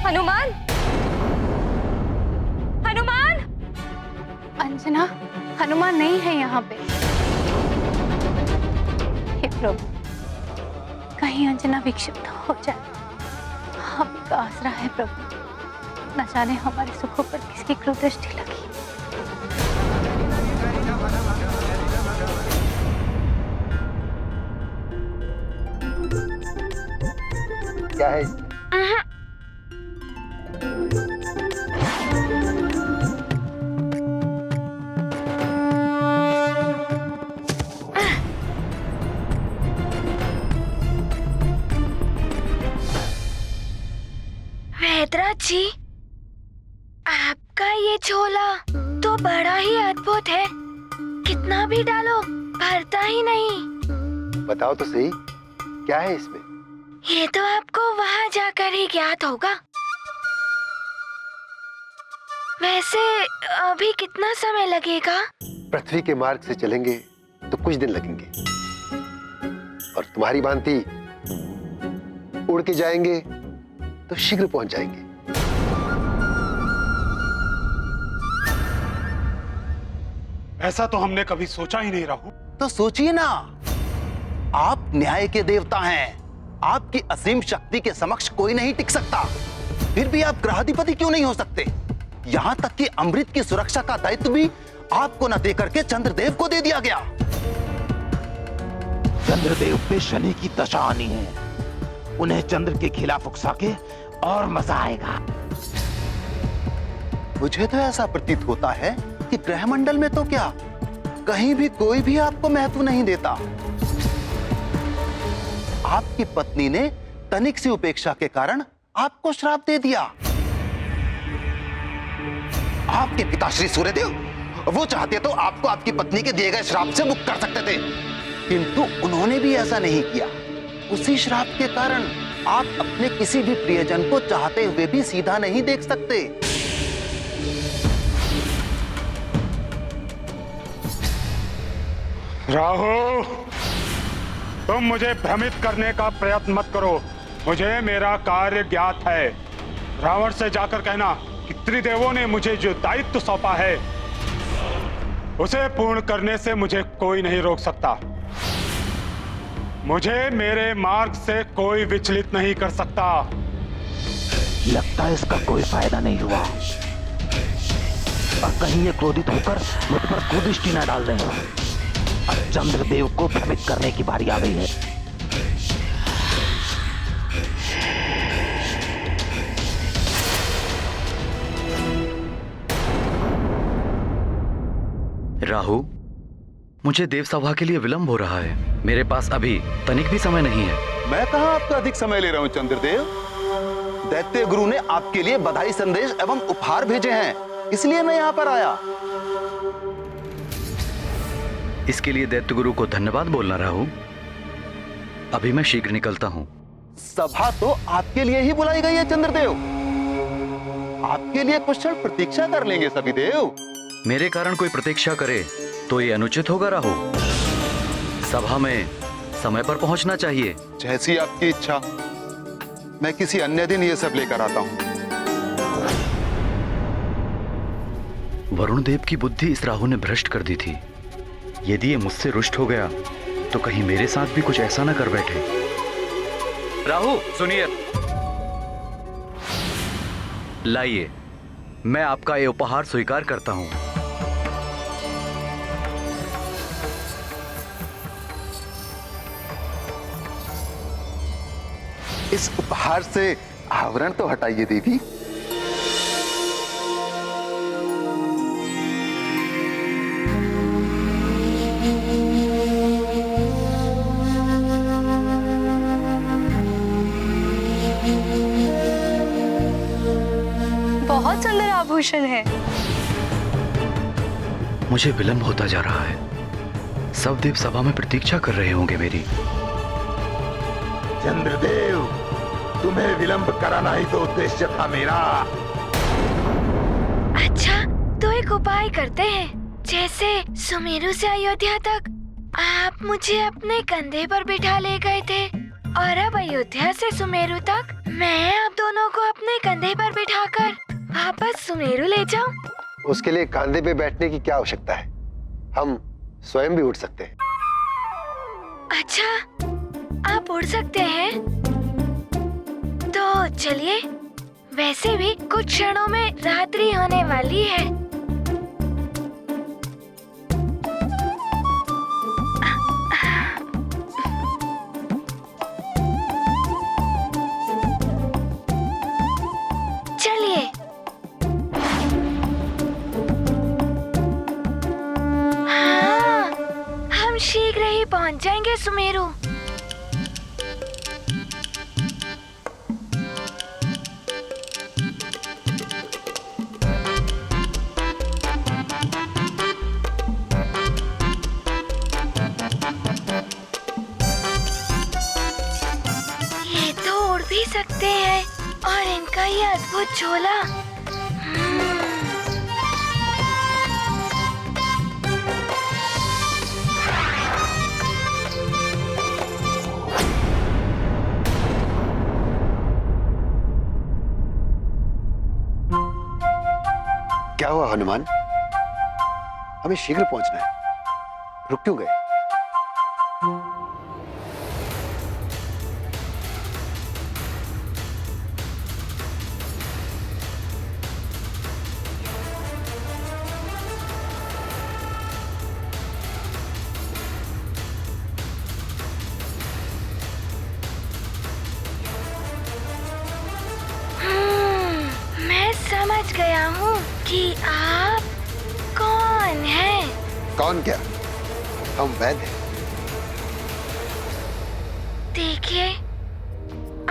S10: हनुमान, हनुमान!
S14: अंजना, हनुमान नहीं है यहाँ पे। हे प्रभु, कहीं अंजना विक्षिप्त हो जाए। हम का आसरा है प्रभु, न जाने हमारे सुखों पर किसकी क्रूर दृष्टि लगी।
S4: क्या है?
S10: वैद्यराज जी, आपका ये झोला तो बड़ा ही अद्भुत है। कितना भी डालो भरता ही नहीं।
S4: बताओ तो सही, क्या है इसमें?
S10: ये तो आपको वहाँ जाकर ही ज्ञात होगा। वैसे अभी कितना समय लगेगा?
S4: पृथ्वी के मार्ग से चलेंगे तो कुछ दिन लगेंगे, और तुम्हारी भांति उड़ के जाएंगे तो शीघ्र पहुंच जाएंगे।
S16: ऐसा तो हमने कभी सोचा ही नहीं राहु।
S19: तो सोचिए ना, आप न्याय के देवता हैं, आपकी असीम शक्ति के समक्ष कोई नहीं टिक सकता। फिर भी आप ग्रहाधिपति क्यों नहीं हो सकते? यहां तक कि अमृत की सुरक्षा का दायित्व भी आपको न देकर के चंद्रदेव को दे दिया गया।
S20: चंद्रदेव पे शनि की दशा आनी है, उन्हें चंद्र के खिलाफ उकसा के और मजा आएगा।
S19: मुझे तो ऐसा प्रतीत होता है कि ग्रहमंडल में तो क्या, कहीं भी कोई भी आपको महत्व नहीं देता। आपकी पत्नी ने तनिक सी उपेक्षा के कारण आपको श्राप दे दिया। आपके पिता श्री सूर्यदेव वो चाहते तो आपको आपकी पत्नी के दिए गए श्राप से मुक्त कर सकते थे, किंतु उन्होंने भी ऐसा नहीं किया। उसी श्राप के कारण आप अपने किसी भी प्रियजन को चाहते हुए भी सीधा नहीं देख सकते।
S16: राहु, तुम मुझे भ्रमित करने का प्रयत्न मत करो। मुझे मेरा कार्य ज्ञात है। रावण से जाकर कहना कि त्रिदेवों ने मुझे जो दायित्व सौंपा है उसे पूर्ण करने से मुझे कोई नहीं रोक सकता। मुझे मेरे मार्ग से कोई विचलित नहीं कर सकता।
S20: लगता है इसका कोई फायदा नहीं हुआ, और कहीं ये क्रोधित होकर मुझ पर कुदृष्टि न डाल दें। अब चंद्रदेव को भ्रमित करने की बारी आ गई है।
S21: राहु, मुझे देव सभा के लिए विलंब हो रहा है। मेरे पास अभी तनिक भी समय नहीं है।
S19: मैं कहां आपका अधिक समय ले रहा हूं चंद्रदेव। दैत्य गुरु ने आपके लिए बधाई संदेश एवं उपहार भेजे हैं, इसलिए मैं यहां पर आया।
S21: इसके लिए दैत्य गुरु को धन्यवाद बोलना राहु। अभी मैं शीघ्र निकलता हूं।
S19: सभा तो आपके लिए ही बुलाई गई है चंद्रदेव। आपके लिए कुछ क्षण प्रतीक्षा कर लेंगे सभी देव।
S21: मेरे कारण कोई प्रतीक्षा करे तो ये अनुचित होगा राहु। सभा में समय पर पहुंचना चाहिए।
S19: जैसी आपकी इच्छा। मैं किसी अन्य दिन ये सब लेकर आता हूं।
S21: वरुण देव की बुद्धि इस राहु ने भ्रष्ट कर दी थी। यदि ये मुझसे रुष्ट हो गया तो कहीं मेरे साथ भी कुछ ऐसा ना कर बैठे। राहु सुनिए, लाइए, मैं आपका ये उपहार स्वीकार करता हूं।
S19: इस उपहार से आवरण तो हटाइए देवी।
S10: बहुत सुंदर आभूषण है।
S21: मुझे विलंब होता जा रहा है। सब देव सभा में प्रतीक्षा कर रहे होंगे मेरी।
S20: चंद्रदेव, तुम्हें विलंब कराना ही तो उद्देश्य था मेरा।
S10: अच्छा, तो एक उपाय करते हैं। जैसे सुमेरु से अयोध्या तक आप मुझे अपने कंधे पर बिठा ले गए थे, और अब अयोध्या से सुमेरु तक मैं आप दोनों को अपने कंधे पर बिठाकर वापस सुमेरु ले जाऊं।
S4: उसके लिए कंधे पे बैठने की क्या आवश्यकता है? हम स्वयं भी उठ सकते हैं।
S10: अच्छा, आप उड़ सकते हैं? तो चलिए, वैसे भी कुछ क्षणों में रात्रि होने वाली है। चलिए। हाँ, हम शीघ्र ही पहुंच जाएंगे सुमेरु। ये तो उड़ भी सकते हैं, और इनका ये अद्भुत झोला।
S4: क्या हुआ हनुमान? हमें शीघ्र पहुंचना है, रुक क्यों गए?
S10: मैं समझ गया हूँ कि आप कौन हैं।
S4: कौन क्या? हम वैद्य हैं।
S10: देखिए,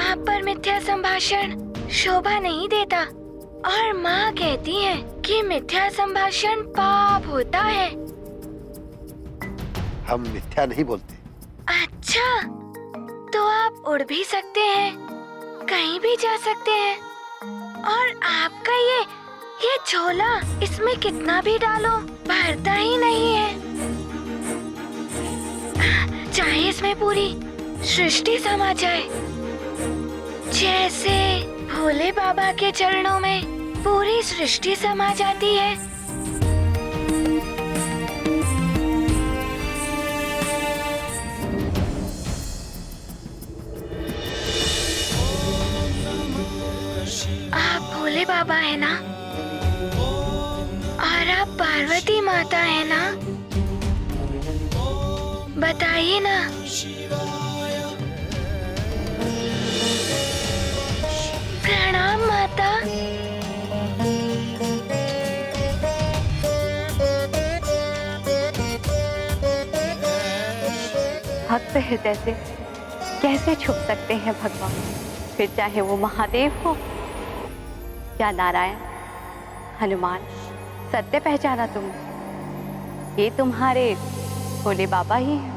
S10: आप पर मिथ्या संभाषण शोभा नहीं देता, और माँ कहती है कि मिथ्या संभाषण पाप होता है।
S4: हम मिथ्या नहीं बोलते।
S10: अच्छा, तो आप उड़ भी सकते हैं, कहीं भी जा सकते हैं, और आपका ये झोला, इसमें कितना भी डालो भरता ही नहीं है। चाहे इसमें पूरी सृष्टि समा जाए, जैसे भोले बाबा के चरणों में पूरी सृष्टि समा जाती है। बाबा है ना? और आप पार्वती माता है ना? बताइए ना। प्रणाम माता।
S1: भक्त हृदय से कैसे छुप सकते हैं भगवान, फिर चाहे वो महादेव हो या नारायण, हनुमान। सत्य पहचाना तुम, ये तुम्हारे भोले बाबा ही हैं।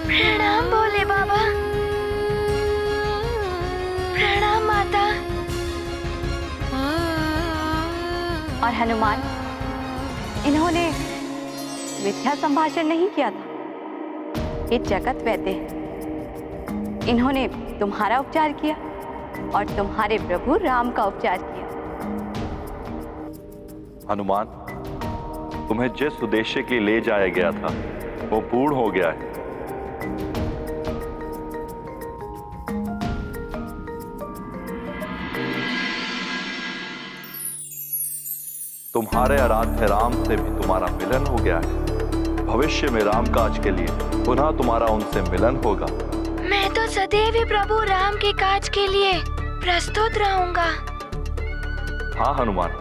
S10: प्रणाम भोले बाबा। प्रणाम माता।
S1: और हनुमान, इन्होंने मिथ्या संभाषण नहीं किया था। ये जगत वैद्य हैं। इन्होंने तुम्हारा उपचार किया और तुम्हारे प्रभु राम का उपचार किया।
S5: हनुमान, तुम्हें जिस उद्देश्य के लिए ले जाया गया था वो पूर्ण हो गया है। तुम्हारे आराध्य राम से भी तुम्हारा मिलन हो गया है। भविष्य में रामकाज के लिए पुनः तुम्हारा उनसे मिलन होगा।
S10: मैं तो सदैव ही प्रभु राम के काज के लिए प्रस्तुत रहूंगा।
S5: हाँ हनुमान,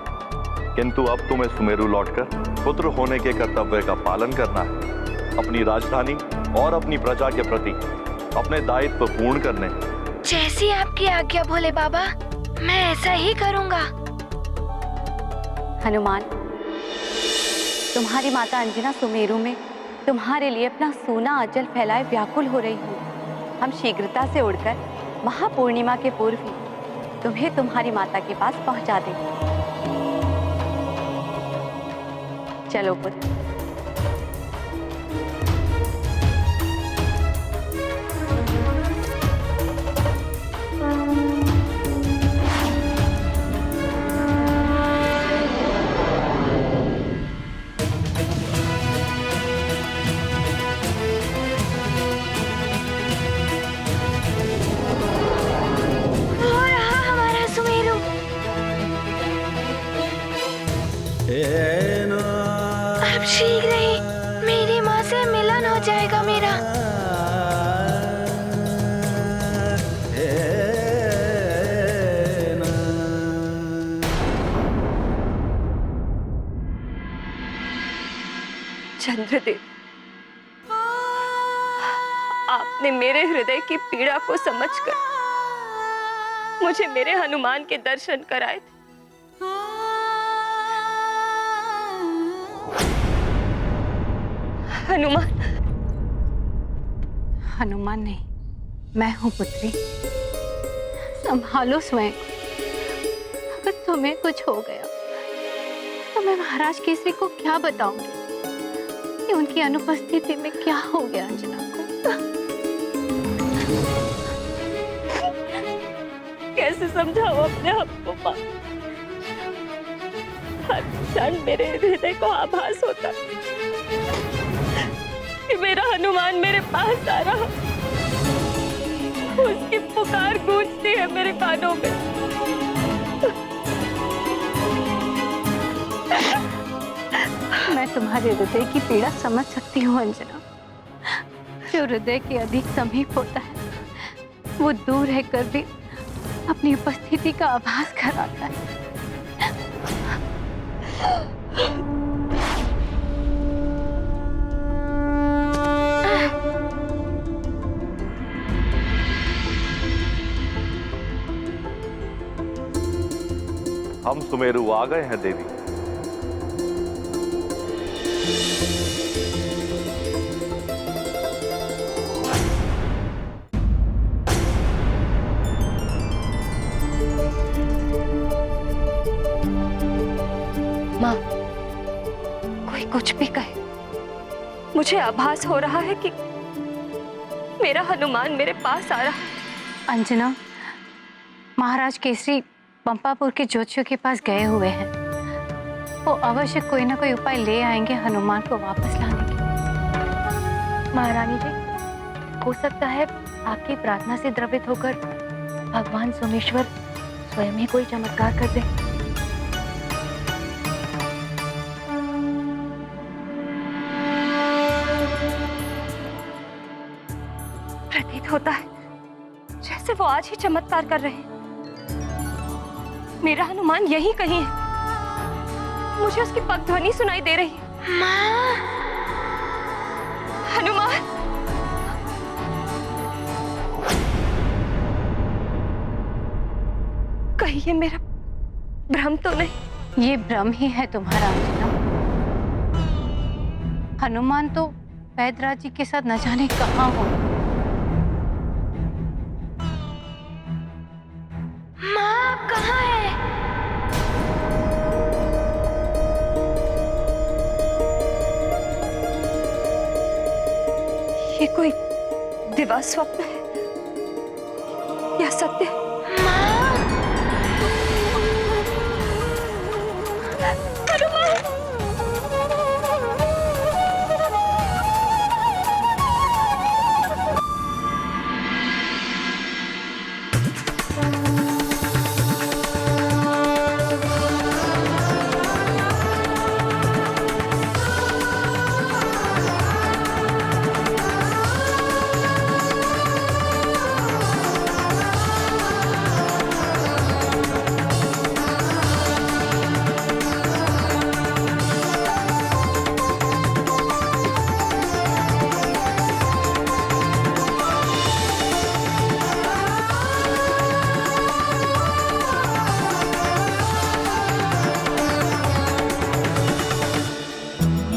S5: किंतु अब तुम्हें सुमेरु लौटकर पुत्र होने के कर्तव्य का पालन करना है। अपनी राजधानी और अपनी प्रजा के प्रति अपने दायित्व पूर्ण करने।
S10: जैसी आपकी आज्ञा भोले बाबा, मैं ऐसा ही करूंगा।
S1: हनुमान, तुम्हारी माता अंजना सुमेरु में तुम्हारे लिए अपना सोना आंचल फैलाए व्याकुल हो रही हूँ। हम शीघ्रता से उड़कर महापूर्णिमा के पूर्व ही तुम्हें तुम्हारी माता के पास पहुंचा देंगे। चलो पुत्र।
S10: अब शीघ्र ही मेरी माँ से मिलन हो जाएगा मेरा।
S3: चंद्रदेव, आपने मेरे हृदय की पीड़ा को समझकर मुझे मेरे हनुमान के दर्शन कराए थे। हनुमान।
S14: हनुमान नहीं, मैं हूं पुत्री। संभालो स्वयं। अगर तुम्हें कुछ हो गया तो मैं महाराज केसरी को क्या बताऊंगी कि उनकी अनुपस्थिति में क्या हो गया अंजना को।
S3: कैसे समझाओ अपने आप को मां? हर क्षण मेरे हृदय को आभास होता कि मेरा हनुमान मेरे पास आ रहा। उसकी पुकार गूंजती है मेरे कानों में।
S14: मैं तुम्हारे हृदय की पीड़ा समझ सकती हूँ अंजना। जो हृदय के अधिक समीप होता है वो दूर रहकर भी अपनी उपस्थिति का आभास कराता है।
S5: हम सुमेरु आ गए हैं देवी।
S3: माँ, कोई कुछ भी कहे, मुझे आभास हो रहा है कि मेरा हनुमान मेरे पास आ रहा है।
S14: अंजना, महाराज केसरी पंपापुर के ज्योतिषियों के पास गए हुए हैं। वो अवश्य कोई ना कोई उपाय ले आएंगे हनुमान को वापस लाने के।
S3: महारानी जी, हो सकता है आपकी प्रार्थना से द्रवित होकर भगवान सोमेश्वर स्वयं ही कोई चमत्कार कर दे। प्रतीत होता है जैसे वो आज ही चमत्कार कर रहे हैं। मेरा हनुमान यहीं कहीं है। मुझे उसकी पगध्वनि सुनाई दे रही है।
S10: माँ!
S3: हनुमान! कहीं ये मेरा भ्रम तो नहीं?
S14: ये भ्रम ही है तुम्हारा अंजना। हनुमान तो वैद्यराज जी के साथ न जाने कहाँ हो।
S10: माँ कहाँ है?
S3: ये कोई दिवा स्वप्न है या सत्य?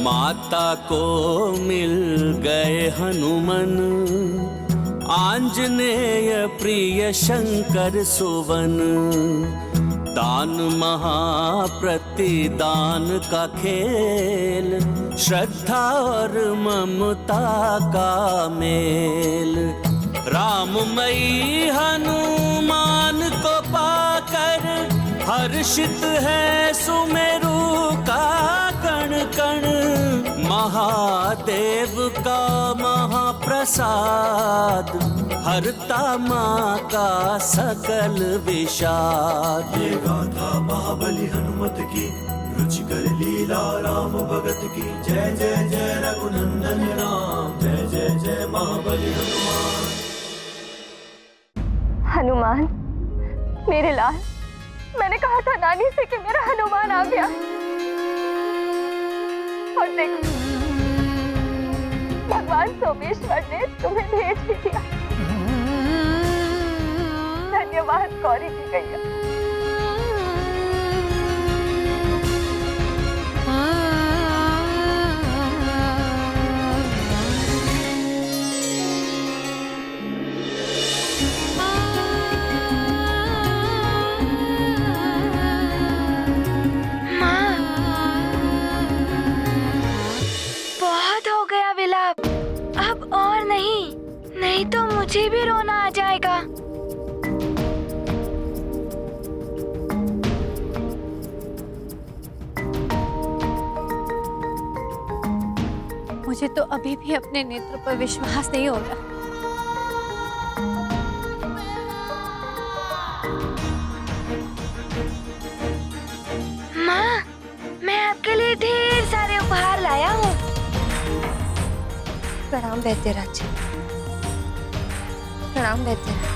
S6: माता को मिल गए हनुमान, आंजनेय प्रिय शंकर सुवन। दान महाप्रतिदान का खेल, श्रद्धा और ममता का मेल। राममयी हनुमान को पाकर हर्षित है सुमेरु का कण कण। महादेव का महाप्रसाद, हरता माँ का सकल विषाद।
S12: ये गाथा महाबली हनुमत की, रुचिकर लीला राम भगत की। जय जय जय रघुनंदन राम, जय जय जय महाबली हनुमान।
S3: हनुमान, मेरे लाल, मैंने कहा था नानी से कि मेरा हनुमान आ गया, और देखो भगवान सोमेश्वर ने तुम्हें भेज भी दिया। धन्यवाद गौरी जी गैया।
S10: अब और नहीं तो मुझे भी रोना आ जाएगा।
S14: मुझे तो अभी भी अपने नेत्र पर विश्वास नहीं हो रहा।
S10: माँ, मैं आपके लिए ढेर सारे उपहार लाया हूँ।
S3: प्रणाम वैद्यराज जी। प्रणाम वैद्यराज।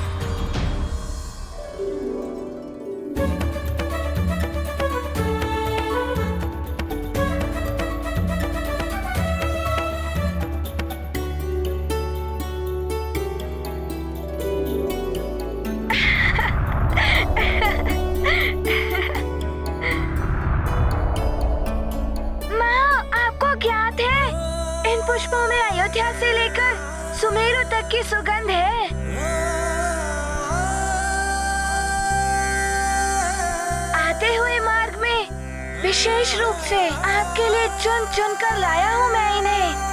S10: पुष्पों में अयोध्या से लेकर सुमेरु तक की सुगंध है। आते हुए मार्ग में विशेष रूप से आपके लिए चुन चुन कर लाया हूँ मैं इन्हें।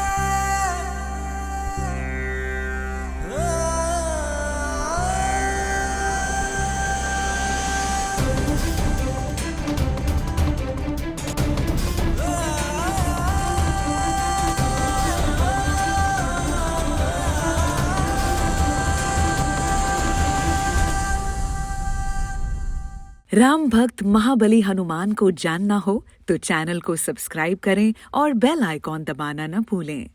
S11: राम भक्त महाबली हनुमान को जानना हो तो चैनल को सब्सक्राइब करें और बेल आइकॉन दबाना न भूलें।